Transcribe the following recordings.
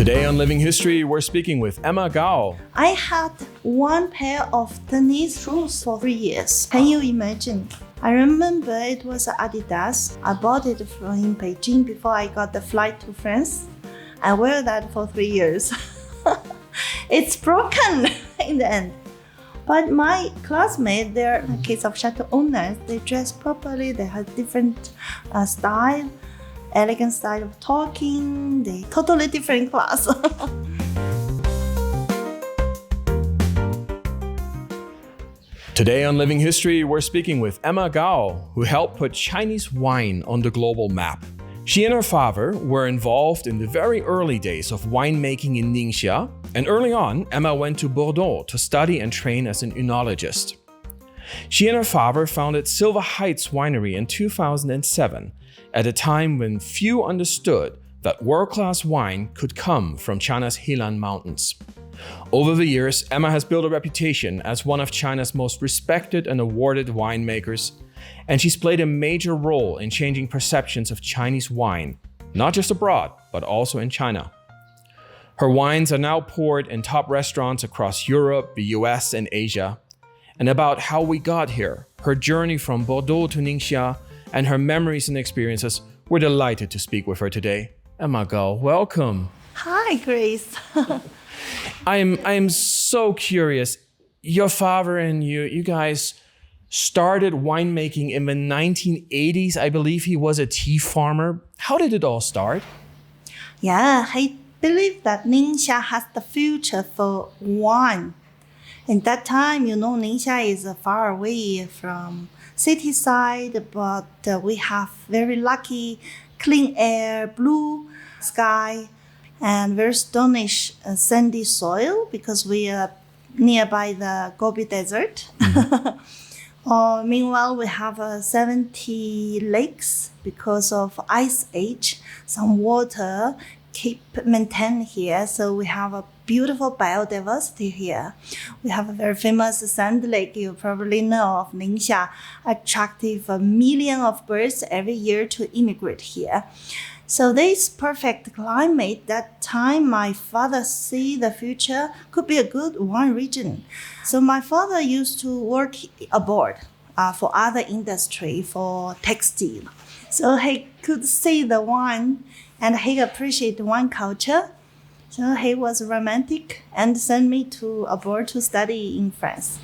Today on Living History, we're speaking with Emma Gao. I had one pair of tennis shoes for 3 years. Can you imagine? I remember it was Adidas. I bought it in Beijing before I got the flight to France. I wear that for 3 years. It's broken in the end. But my classmates, they're kids of chateau owners. They dress properly. They have different style, elegant style of talking. They totally different class. Today on Living History, we're speaking with Emma Gao, who helped put Chinese wine on the global map. She and her father were involved in the very early days of winemaking in Ningxia, and early on, Emma went to Bordeaux to study and train as an oenologist. She and her father founded Silver Heights Winery in 2007, at a time when few understood that world-class wine could come from China's Helan mountains. Over the years, Emma has built a reputation as one of China's most respected and awarded winemakers, and she's played a major role in changing perceptions of Chinese wine, not just abroad, but also in China. Her wines are now poured in top restaurants across Europe, the US, and Asia. And about how we got here, her journey from Bordeaux to Ningxia, and her memories and experiences, we're delighted to speak with her today. Emma Gao, welcome. Hi, Grace. I am so curious. Your father and you guys started winemaking in the 1980s. I believe he was a tea farmer. How did it all start? Yeah, I believe that Ningxia has the future for wine. In that time, Ningxia is far away from city side, but we have very lucky clean air, blue sky, and very stonish sandy soil because we are nearby the Gobi Desert. Meanwhile, we have 70 lakes because of ice age. Some water keep maintained here, so we have a beautiful biodiversity here. We have a very famous sand lake you probably know of, Ningxia, attracting 1 million of birds every year to immigrate here. So this perfect climate, that time my father see the future could be a good wine region. So my father used to work abroad for other industry, for textile. So he could see the wine and he appreciated wine culture. So he was romantic and sent me to abroad to study in France.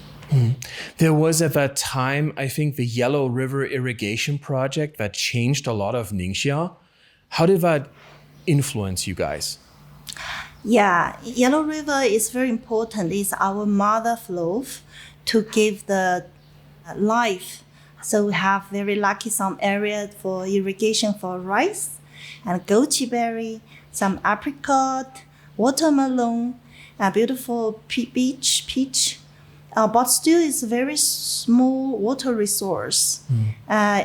There was at that time, I think, the Yellow River irrigation project that changed a lot of Ningxia. How did that influence you guys? Yeah, Yellow River is very important. It's our mother flow to give the life. So we have very lucky some area for irrigation for rice and goji berry, some apricot, watermelon, a beautiful peach. But still it's a very small water resource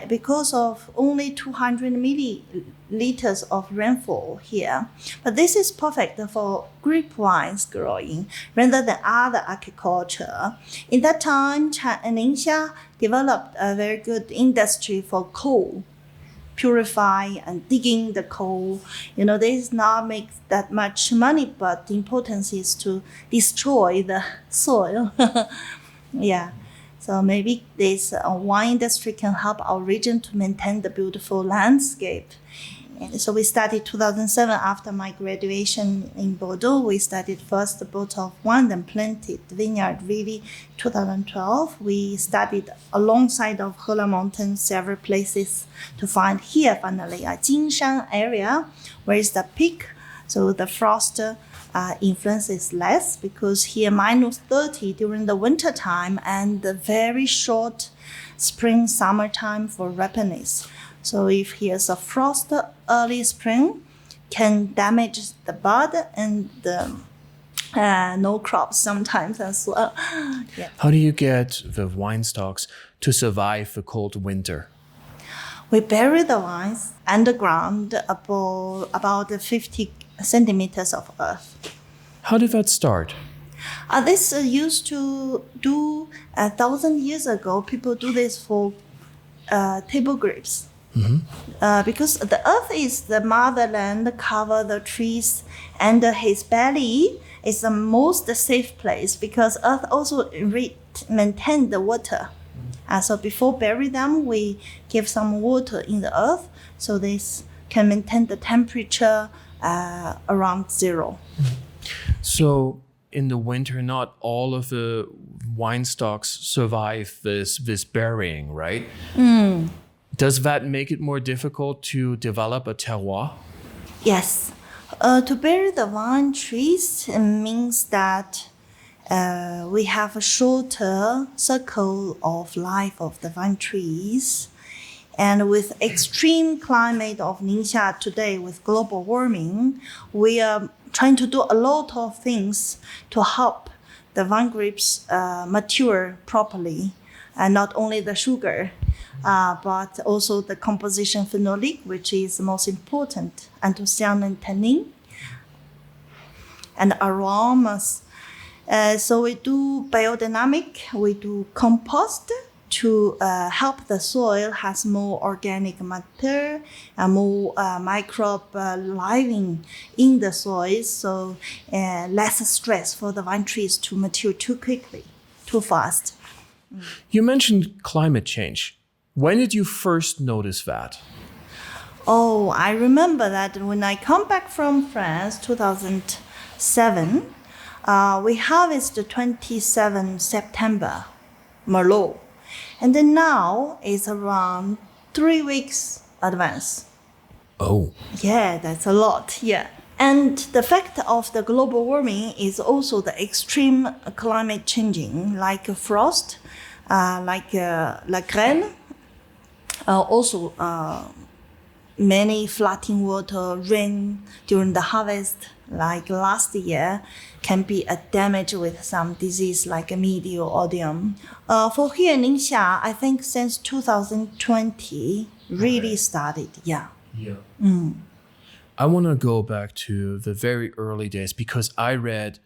because of only 200 milliliters of rainfall here. But this is perfect for grape wines growing rather than other agriculture. In that time, Ningxia developed a very good industry for coal, purify and digging the coal. This not make that much money, but the importance is to destroy the soil. Yeah. So maybe this wine industry can help our region to maintain the beautiful landscape. And so we started 2007 after my graduation in Bordeaux. We started first the bottle of wine, then planted Vineyard. Really, 2012, we studied alongside of Helan Mountain several places to find here finally a Jinshan area where is the peak. So the frost influence is less because here minus 30 during the winter time and the very short spring summertime for ripeness. So if here's a frost early spring, can damage the bud and no crops sometimes as well. Yeah. How do you get the wine stalks to survive the cold winter? We bury the vines underground about 50 centimeters of earth. How did that start? This used to do 1,000 years ago. People do this for table grapes. Because the earth is the motherland, cover the trees, and his belly is the most safe place because earth also maintain the water. So before bury them, we give some water in the earth so this can maintain the temperature around 0. So in the winter, not all of the wine stocks survive this burying, right? Does that make it more difficult to develop a terroir? Yes. To bury the wine trees means that we have a shorter circle of life of the vine trees. And with extreme climate of Ningxia today, with global warming, we are trying to do a lot of things to help the vine grapes mature properly. And not only the sugar, but also the composition phenolic, which is the most important, anthocyanin, tannin, and aromas. So we do biodynamic, we do compost to help the soil has more organic matter and more microbe living in the soil, so less stress for the vine trees to mature too quickly, too fast. You mentioned climate change. When did you first notice that? Oh, I remember that when I come back from France, 2007, we harvested 27 September Merlot. And then now it's around 3 weeks advance. Oh. Yeah, that's a lot, yeah. And the fact of the global warming is also the extreme climate changing, like frost, like la graine, also many flooding water, rain during the harvest, like last year, can be a damage with some disease like medio odium. For here in Ningxia, I think since 2020 really started, yeah. I want to go back to the very early days because I read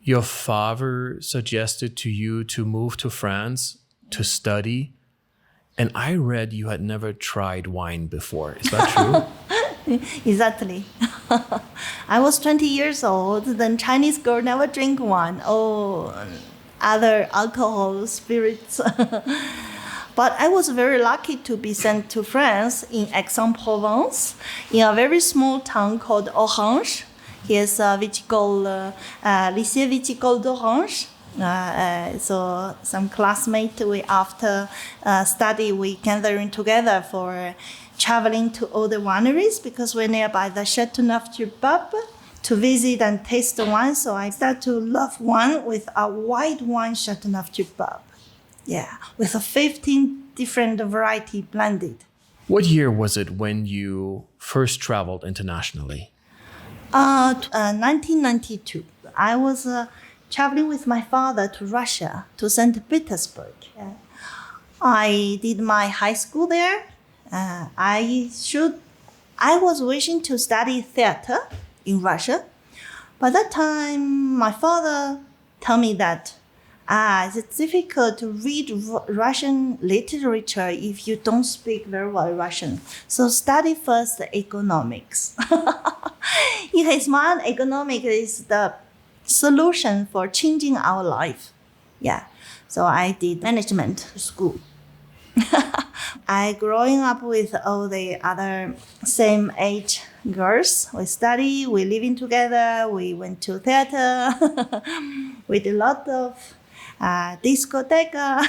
your father suggested to you to move to France to study. And I read you had never tried wine before. Is that true? Exactly. I was 20 years old, then Chinese girl never drink wine or other alcohol, spirits. But I was very lucky to be sent to France in Aix-en-Provence, in a very small town called Orange. Here's lycée viticole d'Orange. So some classmates, we after study, we gathering together for traveling to all the wineries because we're nearby the Châteauneuf-du-Pape to visit and taste the wine. So I started to love wine with a white wine Châteauneuf-du-Pape. Yeah, with 15 different variety blended. What year was it when you first traveled internationally? 1992. I was traveling with my father to Russia, to St. Petersburg. I did my high school there. I was wishing to study theater in Russia. By that time, my father told me that it's difficult to read Russian literature if you don't speak very well Russian. So study first economics. In his mind, economics is the solution for changing our life. Yeah. So I did management school. I growing up with all the other same age girls. We study, we living together, we went to theater. We did a lot of discoteca.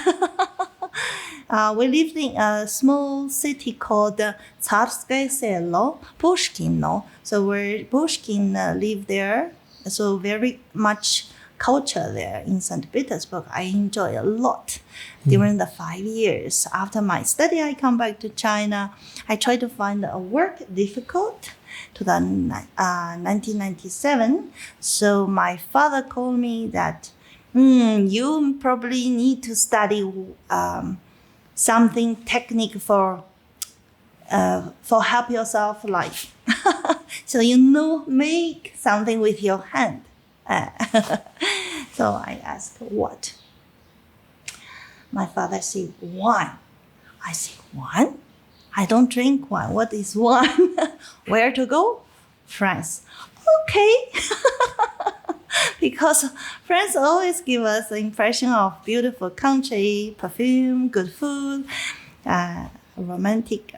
We lived in a small city called Tsarskoye Selo, Pushkin. So where Pushkin lived there, so very much culture there in St. Petersburg. I enjoy a lot during the 5 years. After my study, I come back to China. I try to find a work difficult to the 1997. So my father called me that you probably need to study something technique for help yourself life. So make something with your hand. So I asked, what? My father said, wine. I said, wine? I don't drink wine. What is wine? Where to go? France. Okay. Because France always give us the impression of beautiful country, perfume, good food, romantic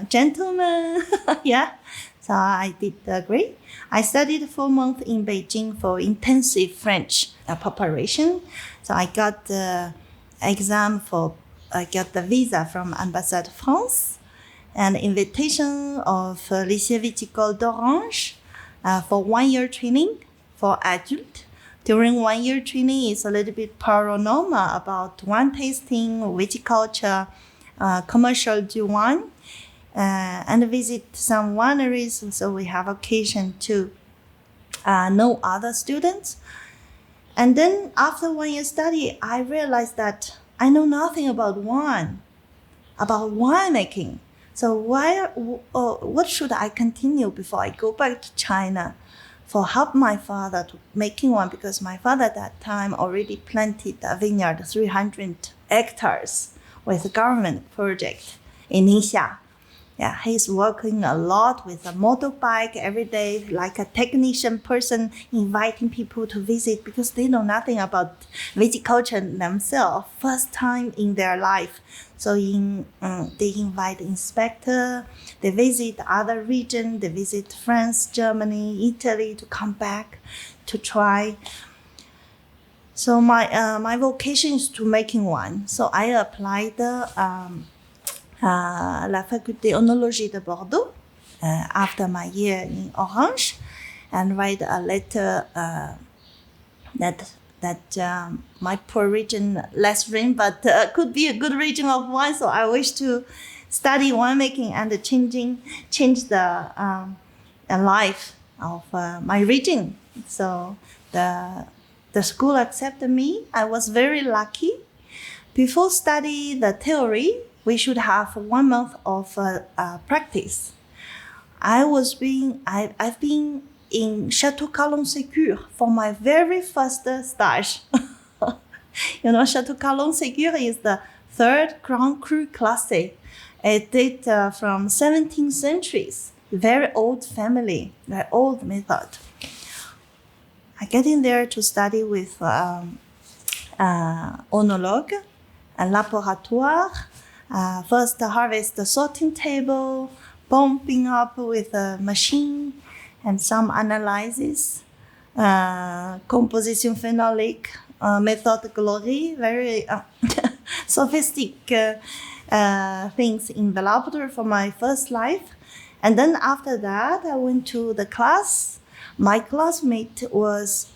gentleman. Yeah. So I did agree. I studied 4 months in Beijing for intensive French preparation. So I got the I got the visa from Ambassade France, and invitation of Lycée Viticole d'Orange for 1 year training for adult. During 1 year training, it's a little bit paranormal about wine tasting, viticulture, commercial du wine, and visit some wineries. So we have occasion to know other students. And then after 1 year study, I realized that I know nothing about wine, about winemaking. So what should I continue before I go back to China for help my father to making wine? Because my father at that time already planted a vineyard, 300 hectares with a government project in Ningxia. Yeah, he's working a lot with a motorbike every day, like a technician person, inviting people to visit because they know nothing about viticulture themselves, first time in their life. So they invite inspector, they visit other region, they visit France, Germany, Italy to come back to try. So my vocation is to making wine. So I applied la faculté oenology de Bordeaux after my year in Orange, and write a letter that my poor region, less rain, but could be a good region of wine. So I wish to study winemaking and change the life of my region. So the school accepted me. I was very lucky. Before study the theory, we should have 1 month of practice. I've been in Chateau Calon-Ségur for my very first stage. You know, Chateau Calon-Ségur is the 3rd Grand Cru Classé. It date from 17th centuries. Very old family, very old method. I get in there to study with oenologue and laboratoire. First harvest the sorting table, pumping up with a machine, and some analysis, composition phenolic, method glory, very sophisticated things in the laboratory for my first life. And then after that, I went to the class. My classmate was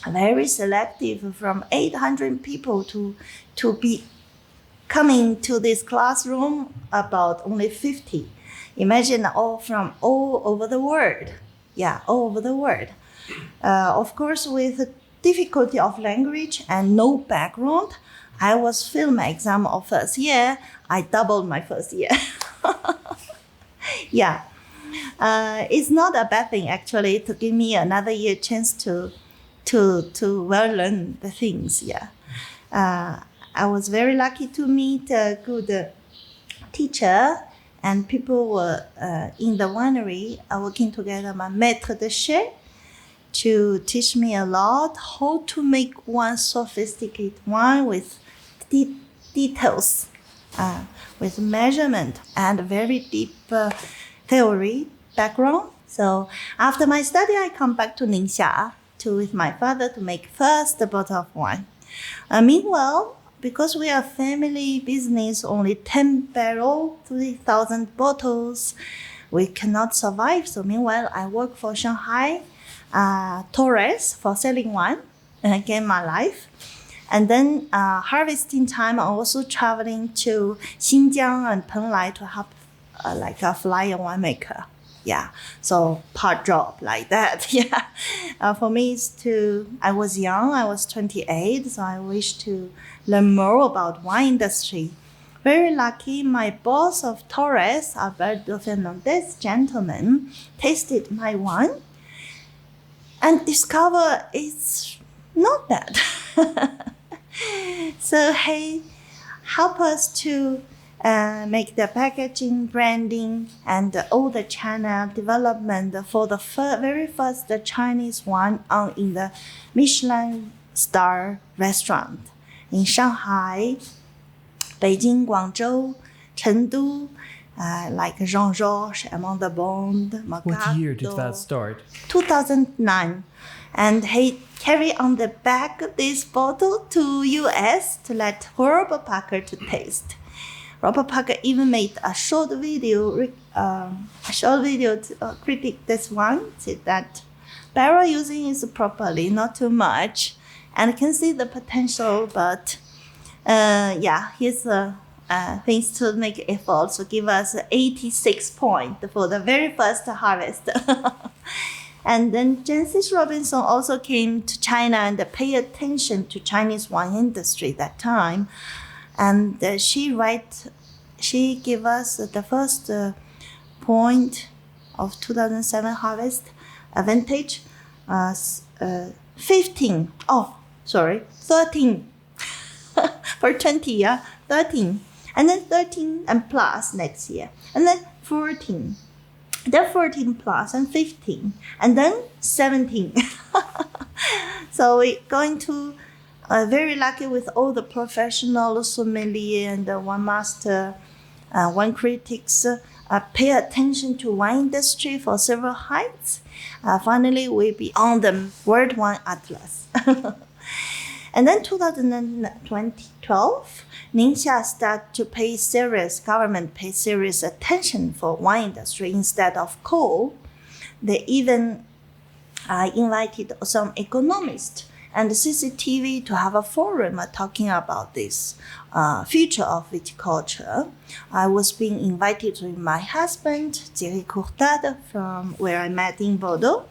very selective, from 800 people to be coming to this classroom, about only 50. Imagine all over the world. Yeah, all over the world. Of course, with the difficulty of language and no background, I was failed my exam of first year. I doubled my first year. Yeah, it's not a bad thing actually to give me another year chance to well learn the things. Yeah. I was very lucky to meet a good teacher, and people were in the winery working together, my maître de chai, to teach me a lot how to make one sophisticated wine with details, with measurement and very deep theory background. So after my study, I come back to Ningxia with my father to make first bottle of wine. Meanwhile, because we are family business, only 10 barrel, 3,000 bottles, we cannot survive. So meanwhile, I work for Shanghai tourists for selling wine and gain my life. And then harvesting time, I'm also traveling to Xinjiang and Penglai to help like a flyer winemaker. Yeah, so part job like that. Yeah, for me, I was young, I was 28, so I wish to learn more about wine industry. Very lucky, my boss of Torres, Alberto Fernandez, gentleman, tasted my wine and discovered it's not bad. So he helped us to make the packaging, branding, and all the channel development for the very first Chinese wine in the Michelin star restaurant in Shanghai, Beijing, Guangzhou, Chengdu, like Jean-Georges, Amand de Bond, Macado. What year did that start? 2009. And he carried on the back this bottle to US to let Robert Parker to taste. Robert Parker even made a short video to critique this one, said that barrel using is properly, not too much, and can see the potential, but here's things to make effort to give us 86 points for the very first harvest. And then Jancis Robinson also came to China and paid attention to Chinese wine industry that time. And she gave us the first point of 2007 harvest, a vintage, 13 for 20, yeah, 13. And then 13 and plus next year. And then 14. Then 14 plus and 15. And then 17. So we're going to very lucky with all the professional sommelier and wine master, wine critics pay attention to wine industry for Silver Heights. Finally, we'll be on the World Wine Atlas. And then 2012, Ningxia started to government pay serious attention for wine industry instead of coal. They even invited some economists and CCTV to have a forum talking about this future of viticulture. I was being invited with my husband, Thierry Courtade, from where I met in Bordeaux.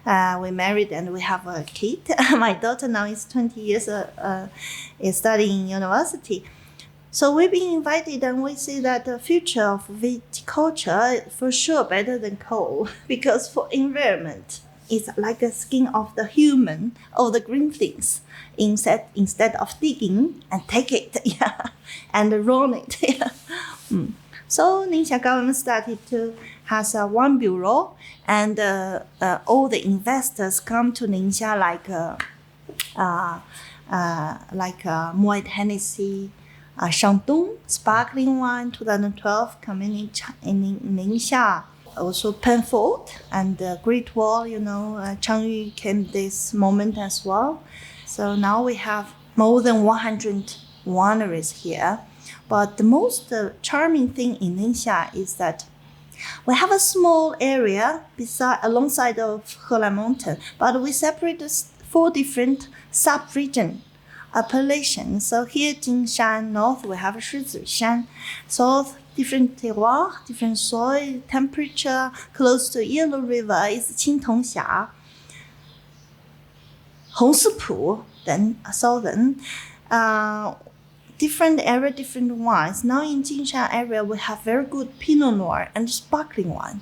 We married and we have a kid. My daughter now is 20 years, is studying in university. So we've been invited and we see that the future of viticulture for sure better than coal because for environment, it's like the skin of the human or the green things instead of digging and take it and run it. So Ningxia government started to has a wine bureau, and all the investors come to Ningxia like Moet Hennessy, Shandong sparkling wine 2012 coming in Ningxia. Also Penfold and Great Wall, Changyu came this moment as well. So now we have more than 100 wineries here. But the most charming thing in Ningxia is that we have a small area alongside of Helan Mountain, but we separate 4 different sub-region appellations. So here Jingshan North, we have Shizhishan. South, different terroir, different soil, temperature. Close to Yellow River is Qingtongxia. Hongsipu, then southern. Different area, different wines. Now in Jingshan area, we have very good Pinot Noir and sparkling wine.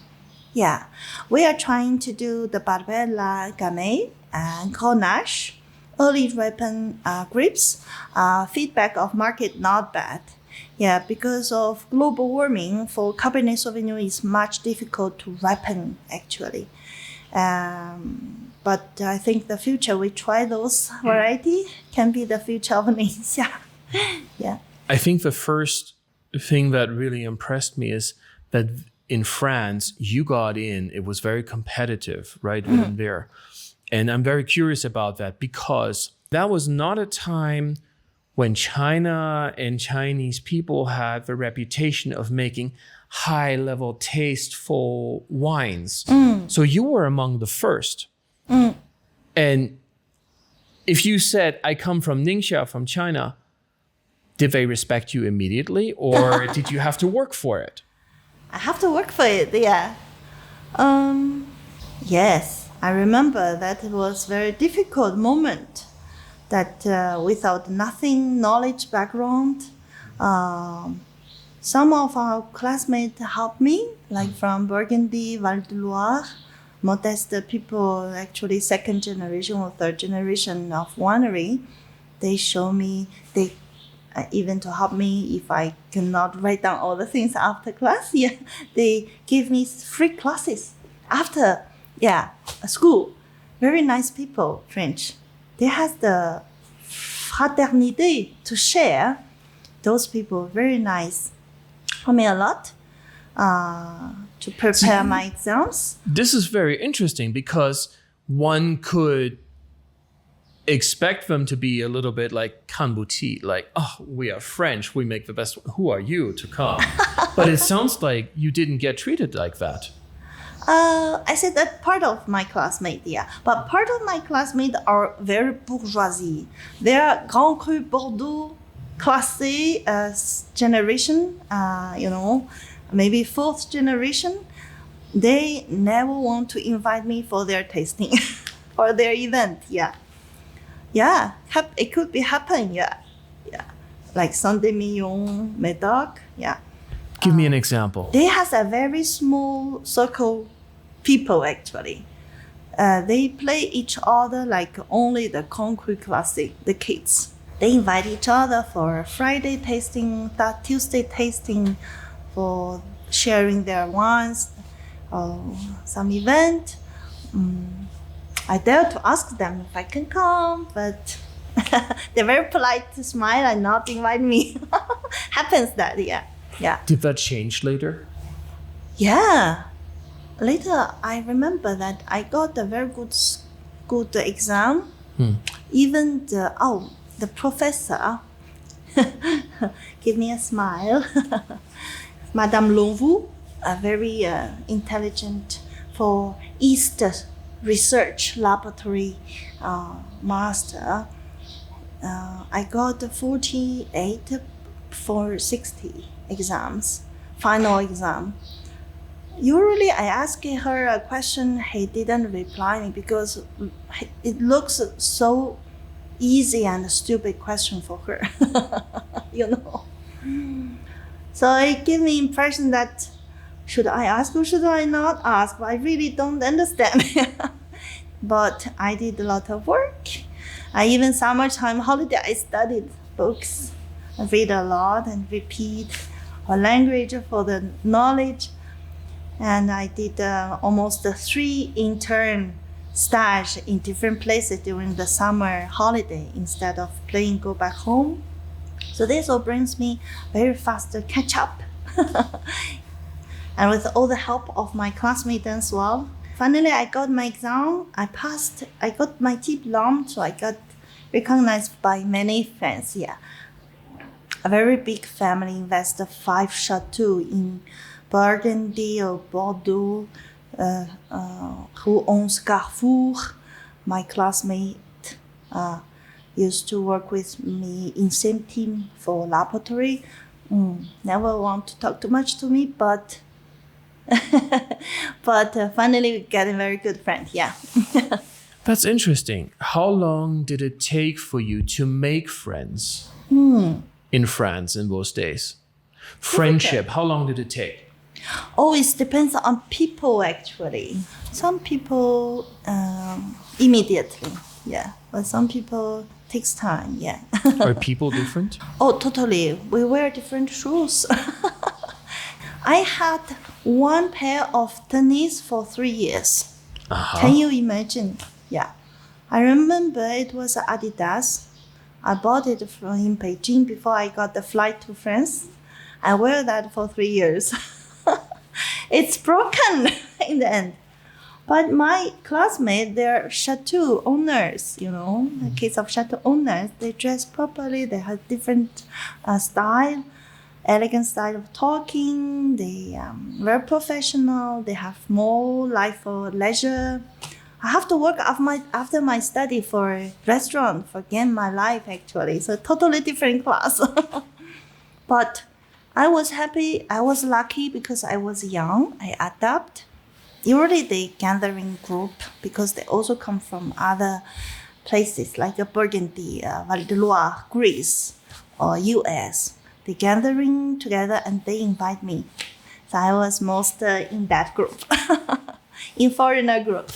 Yeah, we are trying to do the Barbella, Gamay, and Grenache, early ripened grapes. Feedback of market not bad. Yeah, because of global warming, for Cabernet Sauvignon is much difficult to ripen actually. But I think the future we try those variety can be the future of Ningxia. Yeah. I think the first thing that really impressed me is that in France, you got in, it was very competitive, right, in there. And I'm very curious about that because that was not a time when China and Chinese people had the reputation of making high-level, tasteful wines. So you were among the first. And if you said, I come from Ningxia, from China, did they respect you immediately or did you have to work for it? I have to work for it, yeah. Yes, I remember that it was a very difficult moment that without nothing, knowledge background, some of our classmates helped me, like from Burgundy, Val de Loire, modest people, actually second generation or third generation of winery. They show me, they even to help me if I cannot write down all the things after class. Yeah, they give me free classes after school. Very nice people, French. They have the fraternité to share. Those people, very nice. Help me a lot to prepare my exams. This is very interesting because one could expect them to be a little bit like kanbuti, like, oh, we are French, we make the best. Who are you to come? But it sounds like you didn't get treated like that. I said that part of my classmates, yeah. But part of my classmates are very bourgeoisie. They are Grand Cru Bordeaux, classé generation, maybe fourth generation. They never want to invite me for their tasting or their event, yeah. Yeah, it could be happen, yeah. Like Saint-Emilion, Médoc, yeah. Give me an example. They has a very small circle people actually. They play each other like only the concrete classic, the kids. They invite each other for Friday tasting, Tuesday tasting, for sharing their wines, some event. I dare to ask them if I can come, but they're very polite to smile and not invite me. Happens that, yeah. Did that change later? Yeah. Later, I remember that I got a very good exam. Even the professor gave me a smile. Madame Longvu, a very intelligent for East Research Laboratory master. I got 48 for 60 exams, final exam. Usually I ask her a question, he didn't reply me because it looks so easy and stupid question for her, So it gave me impression that should I ask or should I not ask? I really don't understand. But I did a lot of work. I even summertime holiday, I studied books. I read a lot and repeat a language for the knowledge. And I did almost 3 intern stage in different places during the summer holiday instead of playing go back home. So this all brings me very fast to catch up. And with all the help of my classmates as well. Finally, I got my exam. I passed. I got my diploma, so I got recognized by many friends. Yeah, a very big family invested 5 chateaux in Burgundy or Bordeaux. Who owns Carrefour? My classmate used to work with me in same team for laboratory. Never want to talk too much to me, but finally we get a very good friend. Yeah. That's interesting. How long did it take for you to make friends in France in those days? Friendship, how long did it take? Oh, it depends on people actually. Some people immediately, yeah. But some people takes time, yeah. Are people different? Oh, totally. We wear different shoes. I had one pair of tennis for 3 years. Can you imagine? Yeah. I remember it was Adidas. I bought it in Beijing before I got the flight to France. I wear that for 3 years. It's broken in the end. But my classmates, they're chateau owners, the kids of chateau owners. They dress properly. They have different style, elegant style of talking. They very professional. They have more life for leisure. I have to work after my study for a restaurant for gain my life actually. So totally different class. But I was happy. I was lucky because I was young. I adapt. Usually they gathering group because they also come from other places like Burgundy, Val de Loire, Greece, or US. They gathering together and they invite me. So I was most in that group, in foreigner group.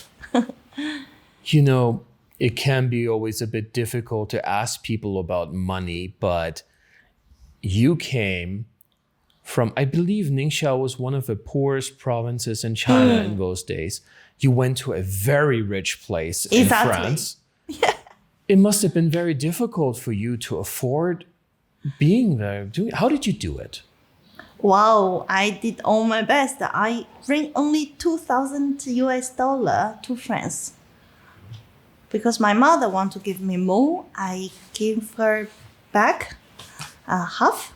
It can be always a bit difficult to ask people about money, but you came from, I believe Ningxia was one of the poorest provinces in China in those days. You went to a very rich place in France. Yeah. It must have been very difficult for you to afford being there. How did you do it? Wow, I did all my best. I bring only $2,000 to France. Because my mother wanted to give me more, I gave her back half.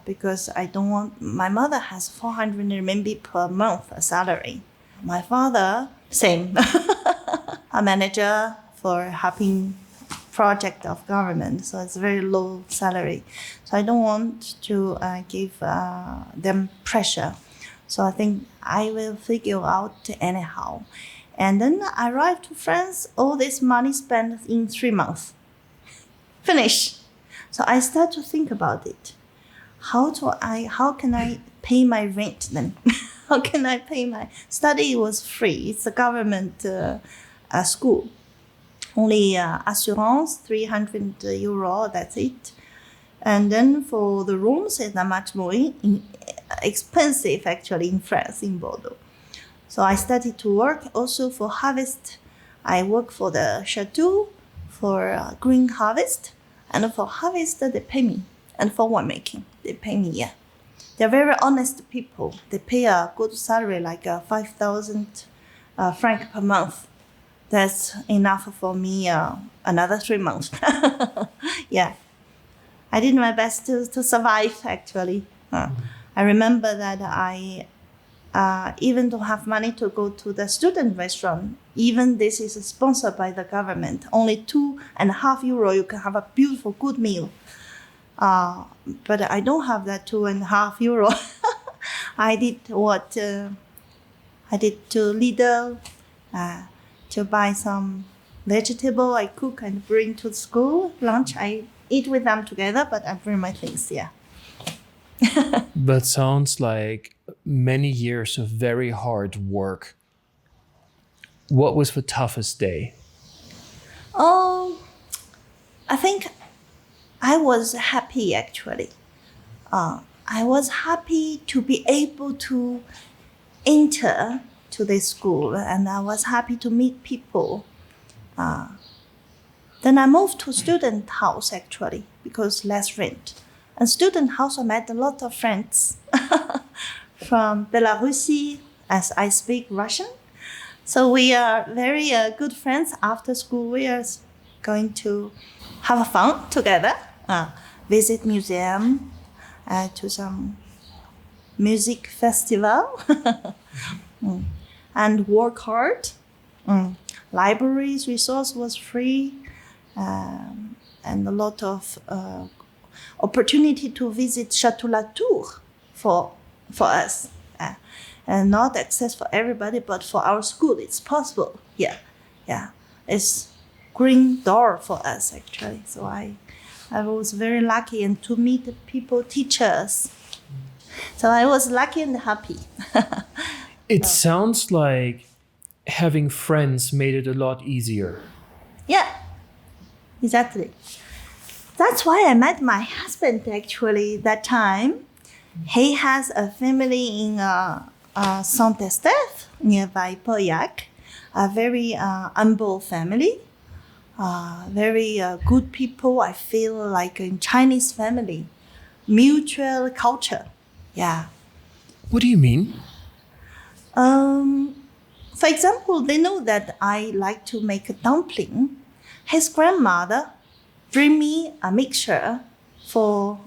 Because I don't want, my mother has 400 RMB per month salary. My father, same, a manager for helping project of government, so it's very low salary. So I don't want to give them pressure. So I think I will figure out anyhow. And then I arrived to France, all this money spent in 3 months. Finish. So I start to think about it. How can I pay my rent then? How can I pay my study? Was free. It's a government school. Only assurance, 300 euro, that's it. And then for the rooms, it's not much more expensive actually in France, in Bordeaux. So I started to work also for harvest. I work for the chateau, for green harvest. And for harvest, they pay me. And for winemaking, they pay me, yeah. They're very honest people. They pay a good salary, like 5,000 franc per month. That's enough for me another 3 months. Yeah. I did my best to survive, actually. I remember that I even don't have money to go to the student restaurant. Even this is sponsored by the government. Only €2.50, you can have a beautiful, good meal. But I don't have that €2.50. I did what I did to Lidl to buy some vegetable I cook and bring to school. Lunch I eat with them together, but I bring my things. Yeah. That sounds like many years of very hard work. What was the toughest day? Oh, I think I was happy actually. I was happy to be able to enter to this school, and I was happy to meet people. Then I moved to student house actually because less rent. And student house I met a lot of friends from Belarus, as I speak Russian. So we are very good friends. After school we are going to have fun together, visit museum, to some music festival, and work hard. Libraries resource was free, and a lot of opportunity to visit Chateau Latour for us. And not access for everybody, but for our school, it's possible. Yeah. It's green door for us actually. So I was very lucky and to meet the people, teachers. So I was lucky and happy. It sounds like having friends made it a lot easier. Yeah, exactly. That's why I met my husband actually that time. He has a family in Saint-Estèphe, nearby Pauillac, a very humble family, very good people. I feel like in Chinese family, mutual culture. Yeah. What do you mean? For example, they know that I like to make a dumpling. His grandmother bring me a mixture for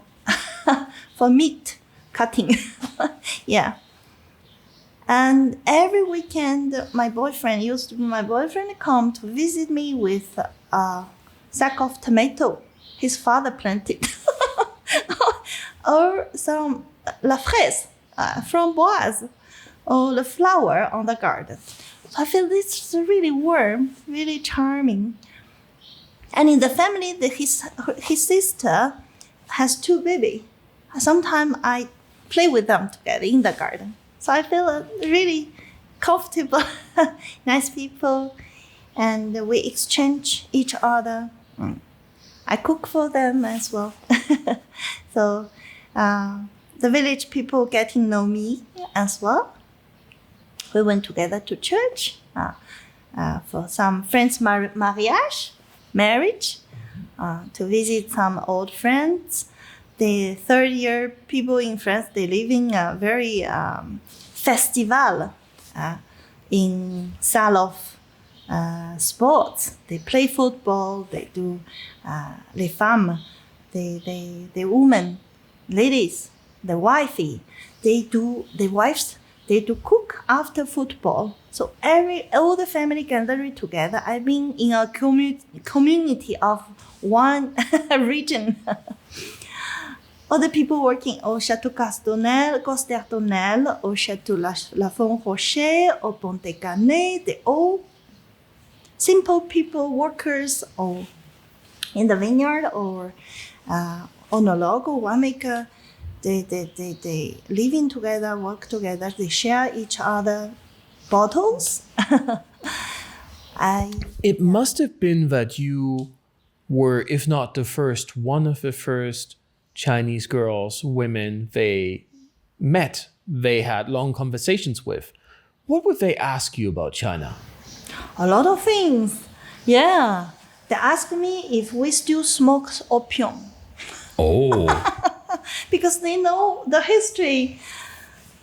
for meat cutting. Yeah. And every weekend, my boyfriend come to visit me with a sack of tomato his father planted, or some la fraise, framboise, or the flower on the garden. So I feel this is really warm, really charming. And in the family, his sister has 2 babies. Sometimes I play with them together in the garden. So I feel really comfortable, nice people, and we exchange each other. I cook for them as well. So the village people getting to know me as well. We went together to church for some friends' marriage, to visit some old friends. The third year people in France, they live in a very festival in salle of sports. They play football. They do les femmes, the women, ladies, the wifey. The wives. They do cook after football. So all the family gathering together. I've been in a community of one region. Other people working au Château Castonnel, Costertonel, au Château La Font-Rocher, au Pontet-Canet. They all simple people, workers, or in the vineyard, or oenologue, or winemaker. They living together, work together. They share each other bottles. It must have been that you were, if not the first, one of the first Chinese girls, women they met, they had long conversations with. What would they ask you about China? A lot of things. Yeah. They asked me if we still smoke opium. Oh. Because they know the history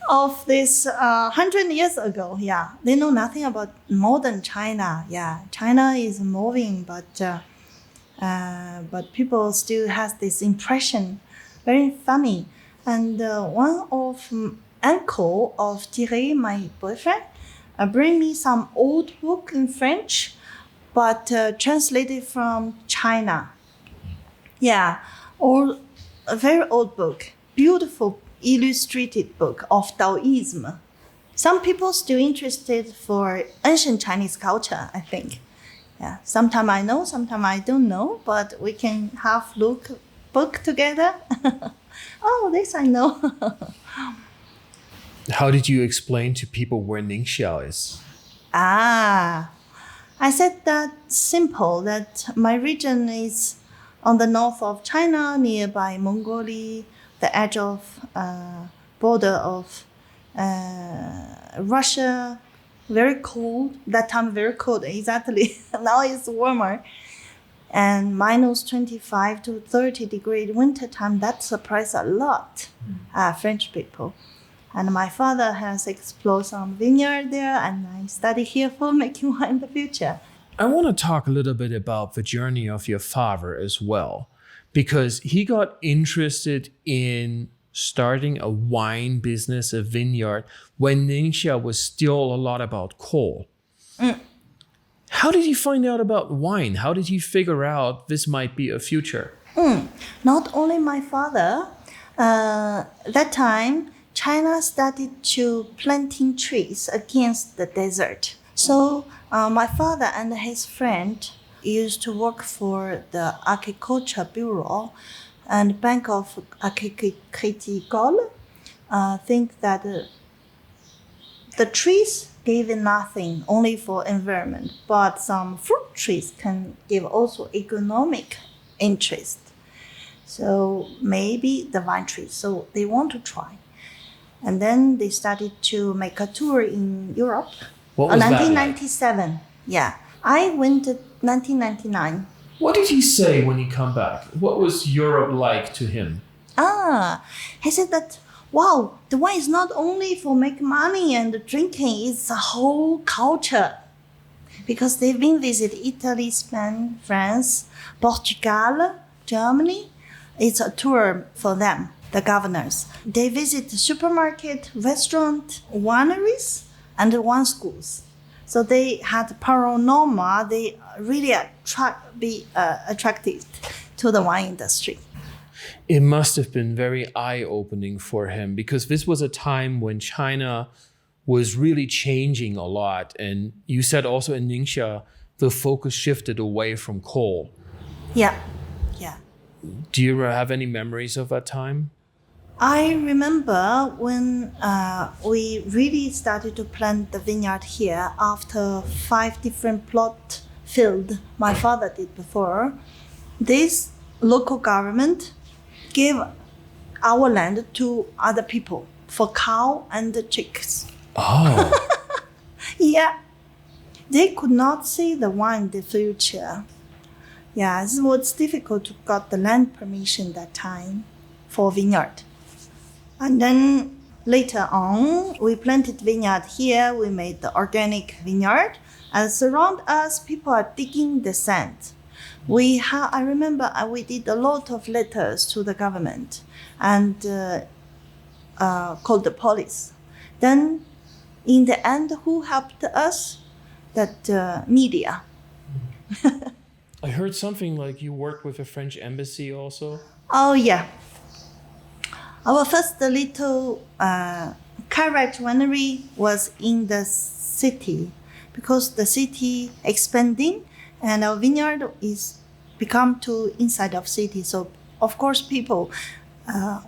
of this 100 years ago. Yeah, they know nothing about modern China. Yeah, China is moving, but people still has this impression. Very funny. And one of uncle of Thierry, my boyfriend, bring me some old book in French, but translated from China. Yeah, a very old book, beautiful illustrated book of Taoism. Some people still interested for ancient Chinese culture, I think. Yeah, sometimes I know, sometimes I don't know, but we can have look book together. Oh, this I know. How did you explain to people where Ningxia is? I said that simple, that my region is on the north of China, nearby Mongolia, the edge of border of Russia, very cold. That time very cold, exactly. Now it's warmer. And minus 25 to 30 degree winter time, that surprised a lot French people. And my father has explored some vineyard there, and I study here for making wine in the future. I want to talk a little bit about the journey of your father as well, because he got interested in starting a wine business, a vineyard, when Ningxia was still a lot about coal. How did he find out about wine? How did he figure out this might be a future? Not only my father, that time, China started to planting trees against the desert. So my father and his friend used to work for the Agriculture Bureau and Bank of Agricole. Think that the trees gave nothing, only for environment, but some fruit trees can give also economic interest. So maybe the wine trees. So they want to try. And then they started to make a tour in Europe. What was 1997. that like? Yeah. I went in 1999. What did he say when he come back? What was Europe like to him? He said that, wow, the wine is not only for make money and drinking, it's a whole culture. Because they've been visit Italy, Spain, France, Portugal, Germany. It's a tour for them, the governors. They visit the supermarket, restaurant, wineries, and wine schools. So they had paranormal. They really attracted to the wine industry. It must have been very eye-opening for him, because this was a time when China was really changing a lot. And you said also in Ningxia, the focus shifted away from coal. Yeah. Do you have any memories of that time? I remember when we really started to plant the vineyard here after 5 different plot field my father did before. This local government gave our land to other people for cow and the chicks. Oh. Yeah. They could not see the wine in the future. Yeah, it was difficult to get the land permission that time for vineyard. And then later on, we planted vineyard here. We made the organic vineyard. And surround us, people are digging the sand. I remember we did a lot of letters to the government and called the police. Then in the end, who helped us? That media. I heard something like you work with a French embassy also. Oh, yeah. Our first little carriage winery was in the city because the city expanding and our vineyard is become to inside of city. So, of course, people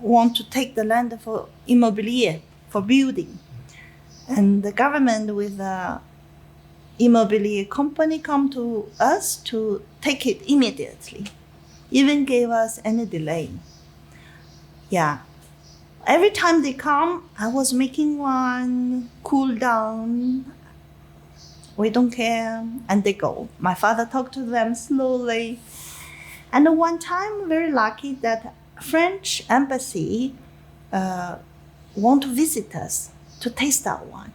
want to take the land for immobilier, for building. And the government with the immobilier company come to us to take it immediately, even gave us any delay. Yeah. Every time they come, I was making wine, cool down. We don't care. And they go. My father talked to them slowly. And one time, very lucky that French embassy want to visit us to taste our wine.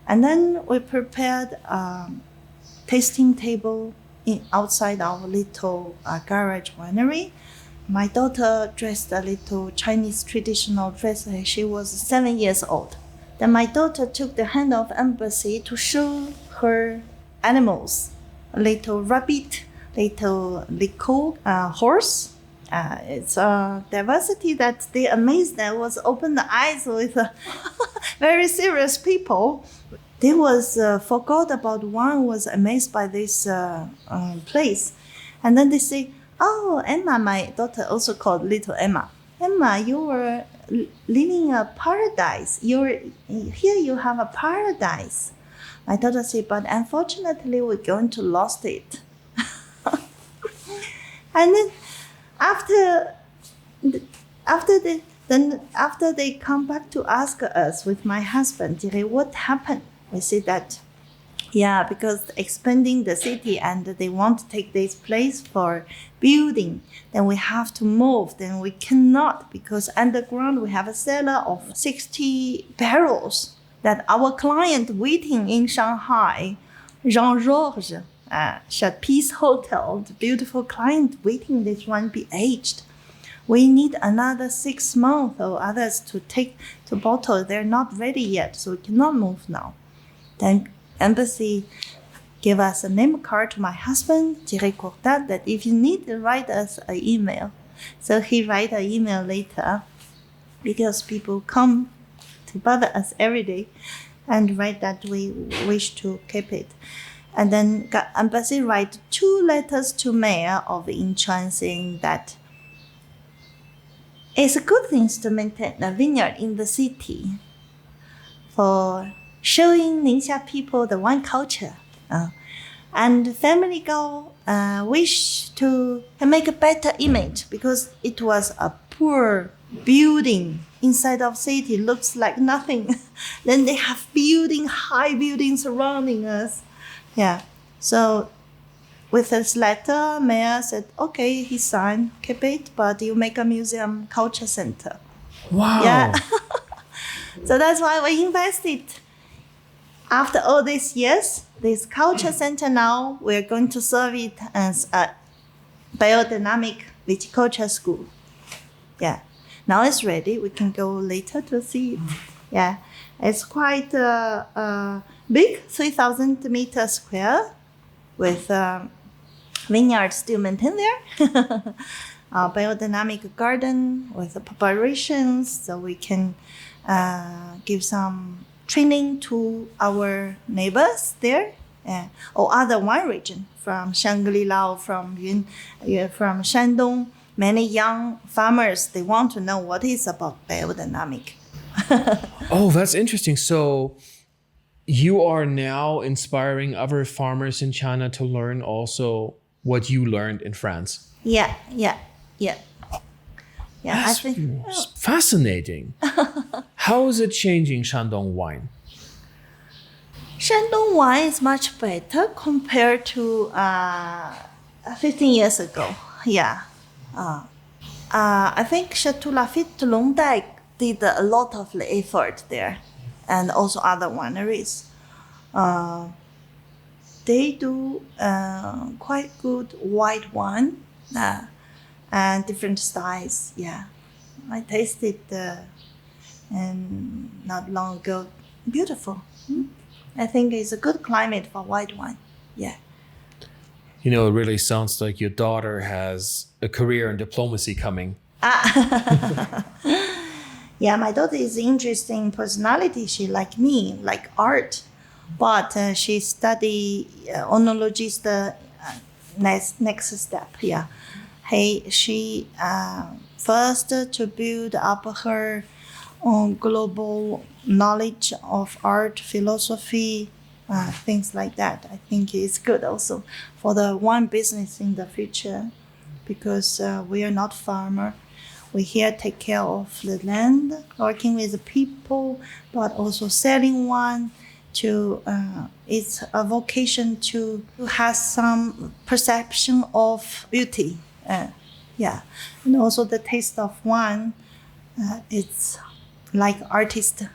And then we prepared a tasting table outside our little garage winery. My daughter dressed a little Chinese traditional dress. She was 7 years old. Then my daughter took the hand of embassy to show her animals, a little rabbit, little horse. It's a diversity that they amazed. That was open the eyes with very serious people. They was forgot about one, was amazed by this place. And then they say, oh, Emma, my daughter also called little Emma. Emma, you were living a paradise. Here you have a paradise. My daughter said, but unfortunately we're going to lost it. And then after they come back to ask us with my husband, what happened? We said that, because expanding the city and they want to take this place for building, then we have to move. Then we cannot because underground we have a cellar of 60 barrels that our client waiting in Shanghai, Jean-Georges, Peace Hotel, the beautiful client waiting this one be aged. We need another 6 months or others to take to bottle. They're not ready yet, so we cannot move now. Then embassy gave us a name card to my husband, Thierry Courtat, that if you need to write us an email. So he write an email later because people come to bother us every day and write that we wish to keep it. And then embassy write 2 letters to mayor of Incheon saying that it's a good thing to maintain a vineyard in the city for showing Ningxia people the wine culture. And Family Gao wish to make a better image because it was a poor building inside of city, looks like nothing. Then they have high buildings surrounding us. Yeah, so with this letter, mayor said, okay, he signed, keep it, but you make a museum culture center. Wow. Yeah. So that's why we invested. After all these years, this culture center now, we're going to serve it as a biodynamic viticulture school. Yeah. Now it's ready. We can go later to see it. Yeah. It's quite big, 3,000 meters square, with vineyard still maintained there. Biodynamic garden with preparations, so we can give some training to our neighbors there, or other wine region from Shangri-La, from Shandong. Many young farmers, they want to know what is about biodynamic. Oh, that's interesting. So you are now inspiring other farmers in China to learn also what you learned in France. Yeah. That's fascinating. How is it changing Shandong wine? Shandong wine is much better compared to 15 years ago. Yeah. I think Chateau Lafite Longdai did a lot of the effort there, and also other wineries. They do quite good white wine and different styles. Yeah, I tasted and not long ago. Beautiful. I think it's a good climate for white wine. Yeah. You know, it really sounds like your daughter has a career in diplomacy coming. Yeah, my daughter is interesting personality. She like me, like art, but she study oenology is the next step. Yeah, she first to build up her own global knowledge of art, philosophy, things like that. I think it's good also for the wine business in the future, because we are not farmer. We here take care of the land, working with the people, but also selling wine. It's a vocation to have some perception of beauty. Yeah, and also the taste of wine. It's like artist.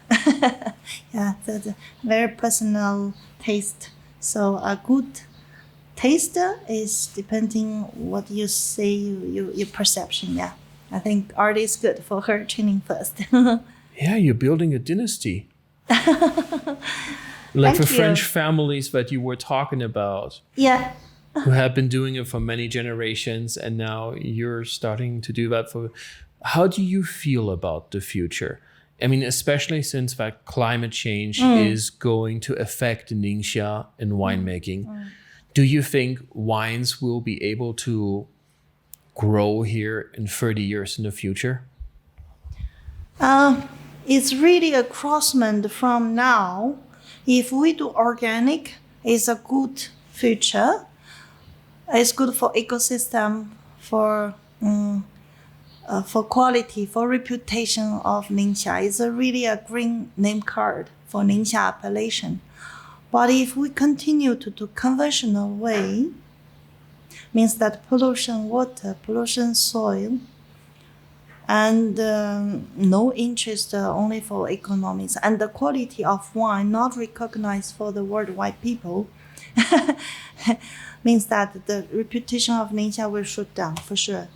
Yeah, the very personal taste. So a good taste is depending what you say, your perception. Yeah, I think art is good for her training first. Yeah, you're building a dynasty. Like the French families that you were talking about. Yeah. Who have been doing it for many generations, and now you're starting to do that for. How do you feel about the future? I mean, especially since that climate change is going to affect Ningxia and winemaking. Do you think wines will be able to grow here in 30 years in the future? It's really a crossment from now. If we do organic, it's a good future. It's good for ecosystem, for quality, for reputation of Ningxia. It's really a green name card for Ningxia appellation. But if we continue to do conventional way, means that pollution water, pollution soil, and no interest only for economics, and the quality of wine not recognized for the worldwide people, means that the reputation of Ningxia will shoot down for sure.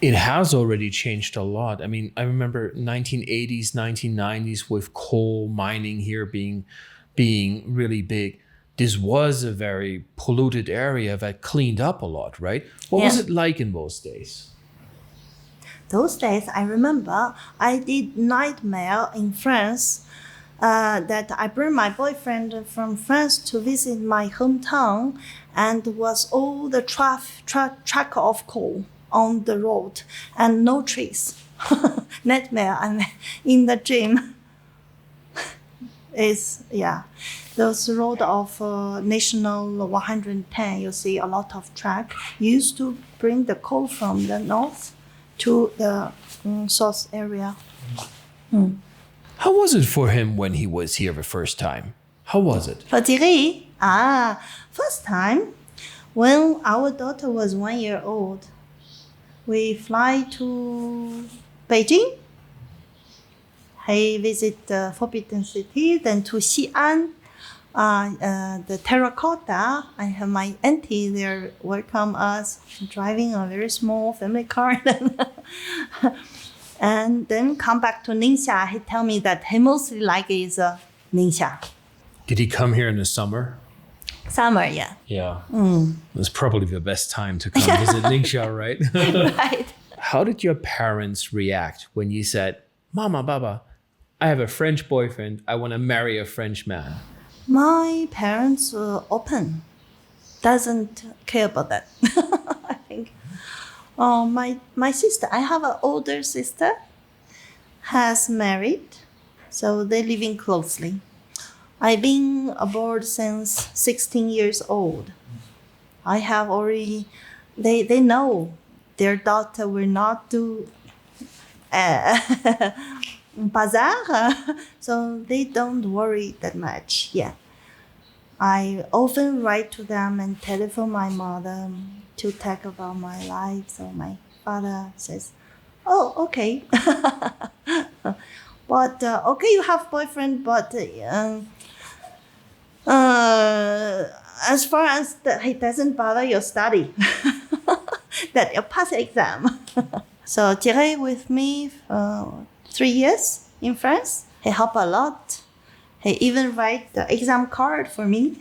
It has already changed a lot. I mean, I remember 1980s, 1990s with coal mining here being really big. This was a very polluted area that cleaned up a lot, right? What was it like in those days? Those days, I remember I did nightmare in France. That I bring my boyfriend from France to visit my hometown, and was all the track of coal on the road and no trees. Nightmare. I'm in the dream. Is those road of national 110. You see a lot of track used to bring the coal from the north to the south area. How was it for him when he was here the first time? How was it? For Thierry? First time, when our daughter was 1 year old, we fly to Beijing. He visit the Forbidden City, then to Xi'an, the terracotta. I have my auntie there welcome us, driving a very small family car. And then come back to Ningxia. He tell me that he mostly like is Ningxia. Did he come here in the summer? Summer, yeah. Yeah. It's probably the best time to come visit Ningxia, right? Right. How did your parents react when you said, Mama, Baba, I have a French boyfriend. I want to marry a French man? My parents were open. Doesn't care about that. I think. My sister, I have an older sister, has married, so they're living closely. I've been abroad since 16 years old. I have already, they know their daughter will not do bazaar, so they don't worry that much. Yeah. I often write to them and telephone my mother to talk about my life. So my father says, "Oh, okay, but okay, you have boyfriend, but as far as he doesn't bother your study, that you pass exam." So Thierry with me 3 years in France. He helped a lot. He even write the exam card for me.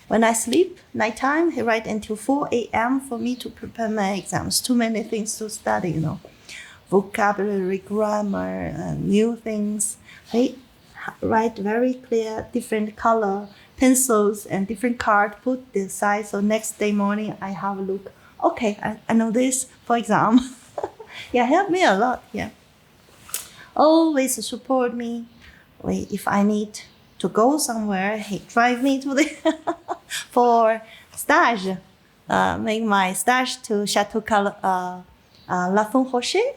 When I sleep nighttime, he write until 4 a.m. for me to prepare my exams. Too many things to study, you know. Vocabulary, grammar, new things. He write very clear, different color pencils and different card, put this side. So next day morning, I have a look. Okay, I know this for exam. Yeah, help me a lot. Yeah, always support me. If I need to go somewhere, he drive me to the for stage. Make my stage to Chateau Lafon Rocher.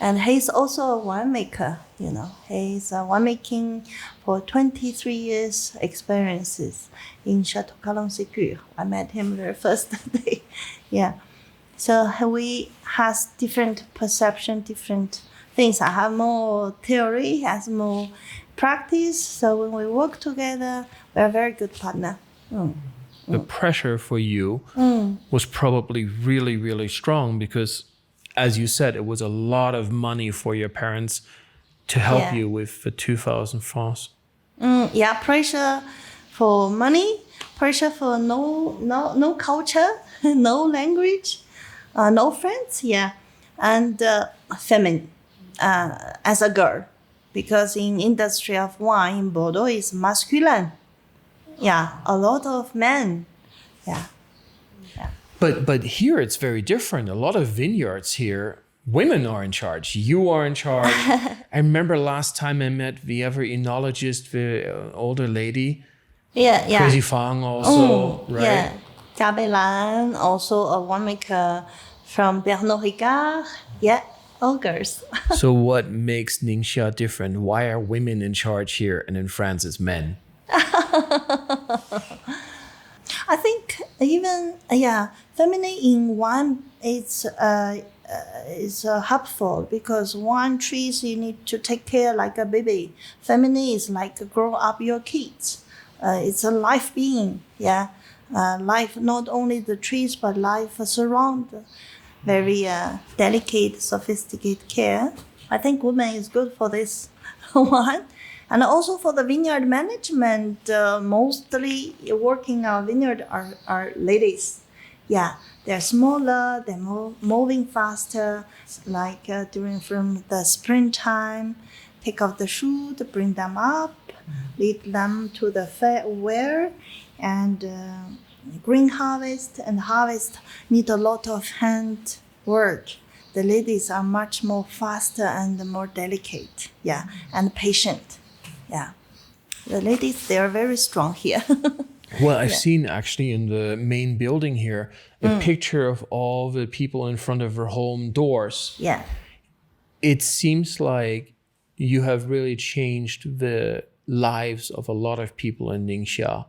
And he's also a winemaker. You know, he's winemaking for 23 years experiences in Chateau Calon-Ségur. I met him the first day. Yeah. So we has different perception, different things. I have more theory, he has more practice. So when we work together, we're a very good partner. The pressure for you was probably really, really strong because, as you said, it was a lot of money for your parents to help you with the 2,000 francs. Yeah, pressure for money, pressure for no culture, no language. No friends, and feminine as a girl, because in industry of wine in Bordeaux is masculine. Yeah, a lot of men. Yeah. But here it's very different. A lot of vineyards here, women are in charge. You are in charge. I remember last time I met the other enologist, the older lady. Yeah. Crazy Fang also, right? Yeah. Helan, also a winemaker from Bernard Ricard. Yeah, all girls. So what makes Ningxia different? Why are women in charge here and in France it's men? I think even, feminine in wine is helpful because wine trees you need to take care like a baby. Feminine is like grow up your kids. It's a life being, life, not only the trees, but life surround very delicate, sophisticated care. I think women is good for this one. And also for the vineyard management, mostly working on vineyard are ladies. Yeah, they're smaller, they're moving faster, like during from the springtime, take off the shoot, bring them up, lead them to the fair, and green harvest and harvest need a lot of hand work. The ladies are much more faster and more delicate, and patient. Yeah, the ladies, they are very strong here. Well, I've seen actually in the main building here a picture of all the people in front of their home doors. Yeah. It seems like you have really changed the lives of a lot of people in Ningxia.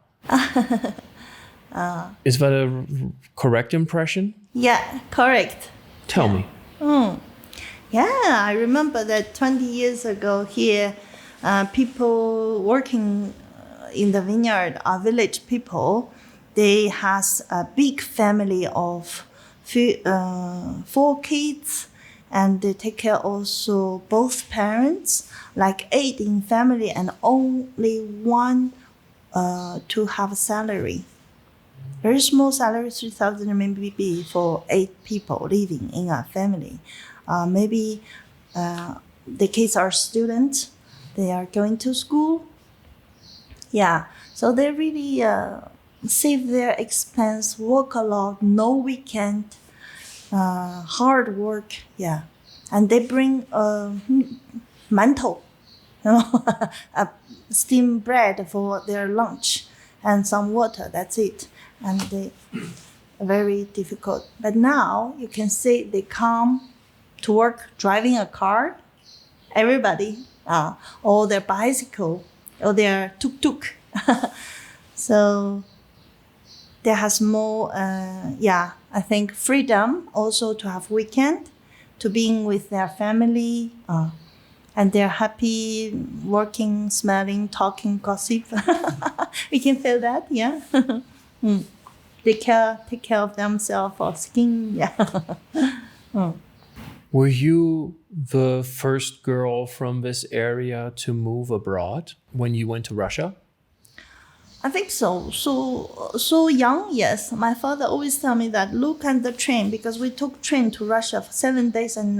Is that a correct impression? Yeah, correct. Tell me. Yeah, I remember that 20 years ago here, people working in the vineyard are village people. They has a big family of 4 kids, and they take care also both parents, like 8 in family, and only one to have a salary. Very small salary, 3,000 RMB for 8 people living in a family. Maybe the kids are students, they are going to school. Yeah, so they really save their expense, work a lot, no weekend, hard work. Yeah, and they bring mantou, a steamed bread for their lunch, and some water. That's it. and they very difficult. But now you can see they come to work driving a car. Everybody, or their bicycle, or their tuk-tuk. So there has more, I think freedom also to have weekend, to being with their family, and they're happy, working, smelling, talking, gossip. We can feel that, yeah. Take care of themselves, or skin, yeah. Were you the first girl from this area to move abroad when you went to Russia? I think so. So young, yes. My father always tell me that look at the train, because we took train to Russia for 7 days and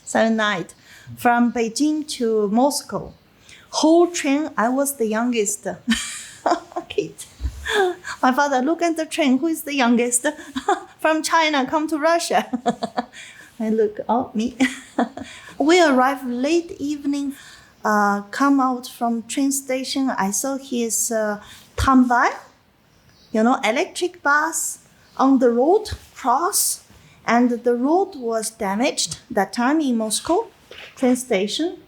7 nights, from Beijing to Moscow. Whole train, I was the youngest kid. My father, look at the train, who is the youngest? From China, come to Russia. I look, oh, me. We arrived late evening, come out from train station. I saw his tramway, electric bus on the road cross, and the road was damaged that time in Moscow train station.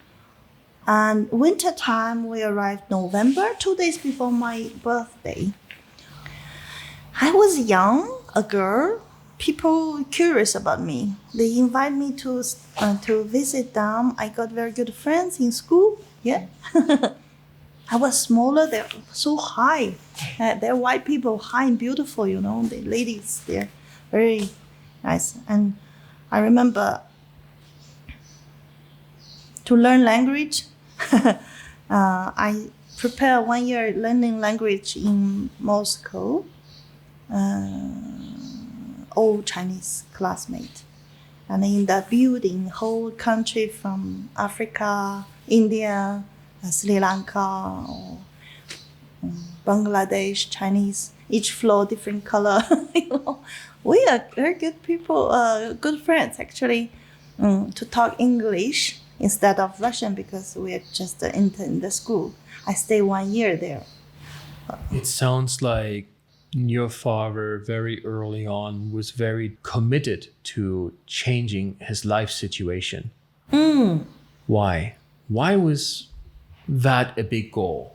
And winter time, we arrived November, 2 days before my birthday. I was young, a girl. People curious about me. They invite me to visit them. I got very good friends in school. Yeah. I was smaller. They're so high. They're white people, high and beautiful. The ladies. They're very nice. And I remember to learn language. I prepared 1 year learning language in Moscow. All Chinese classmates. And in the building, whole country from Africa, India, Sri Lanka, or Bangladesh, Chinese, each floor different color. We are very good people, good friends actually, to talk English instead of Russian, because we are just in the school. I stayed 1 year there. It sounds like your father very early on was very committed to changing his life situation. Why? Why was that a big goal?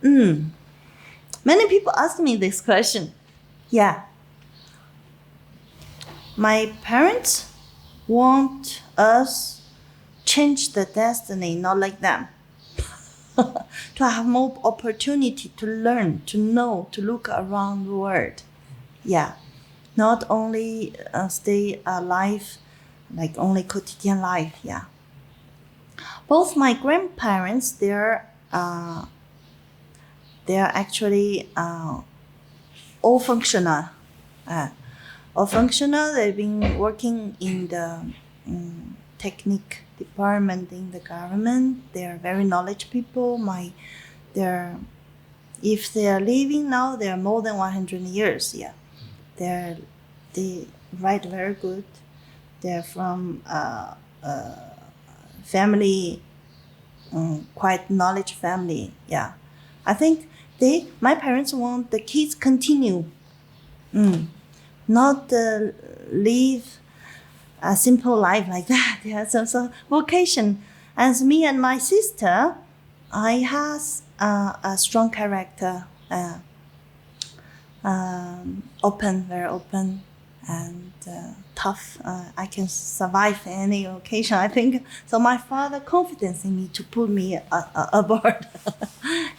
Many people ask me this question. Yeah. My parents want us change the destiny, not like them. To have more opportunity to learn, to know, to look around the world. Yeah. Not only stay alive, like only quotidian life. Yeah. Both my grandparents, they're actually all functional. All functional. They've been working in the technique department in the government. They're very knowledge people. If they are living now, they're more than 100 years. Yeah, they write very good. They're from family, quite knowledge family. Yeah, I think my parents want the kids continue, not live a simple life like that. Yeah, so vocation. As me and my sister, I has a strong character, very open, and tough. I can survive any occasion, I think. So my father confidence in me to put me aboard.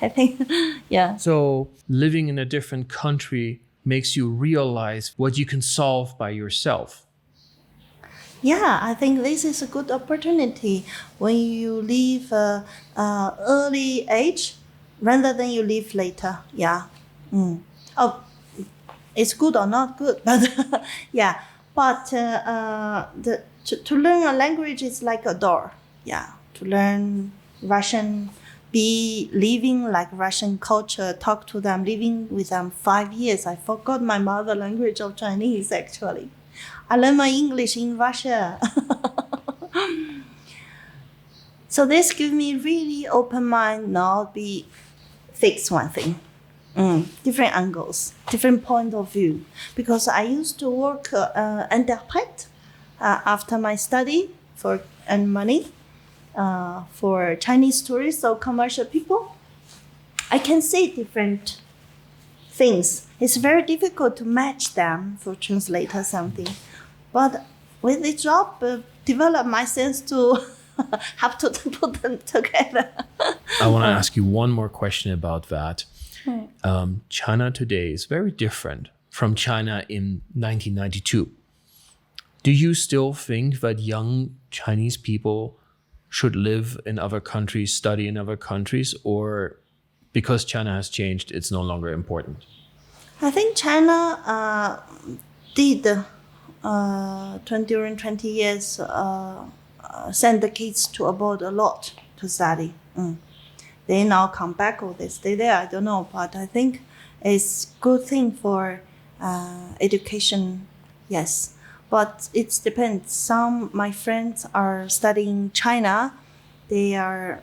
I think, yeah. So living in a different country makes you realize what you can solve by yourself. Yeah, I think this is a good opportunity when you leave early age rather than you leave later. Yeah. Oh, it's good or not good, but yeah. But to learn a language is like a door. Yeah. To learn Russian, be living like Russian culture, talk to them, living with them 5 years. I forgot my mother language of Chinese actually. I learned my English in Russia. So this gives me really open mind, not be fixed one thing. different angles, different point of view. Because I used to work interprète after my study for earn money for Chinese tourists or commercial people. I can see different things. It's very difficult to match them for translator something. But with this job, develop my sense to have to put them together. I want to ask you one more question about that. China today is very different from China in 1992. Do you still think that young Chinese people should live in other countries, study in other countries, or because China has changed, it's no longer important? I think China did during 20 years send the kids to abroad a lot to study. They now come back or they stay there, I don't know. But I think it's good thing for education, yes. But it depends. Some my friends are studying China. They are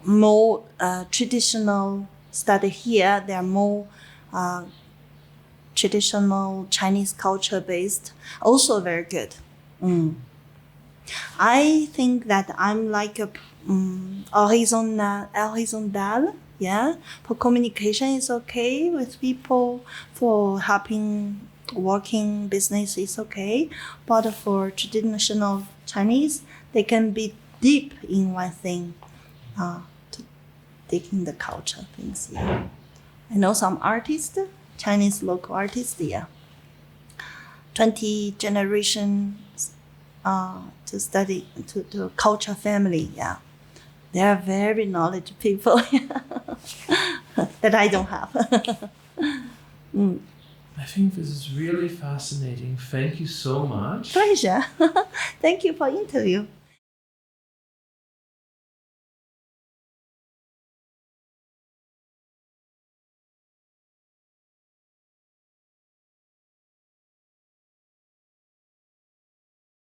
more traditional study here. They are more traditional Chinese culture based. Also very good. I think that I'm like a horizontal, yeah. For communication is okay with people. For helping working business is okay. But for traditional Chinese, they can be deep in one thing, to dig in the culture things. Yeah. I know some artists, Chinese local artists. Yeah. 20 generations to study to culture family. Yeah. They are very knowledgeable people that I don't have. I think this is really fascinating. Thank you so much. Pleasure. Thank you for interview.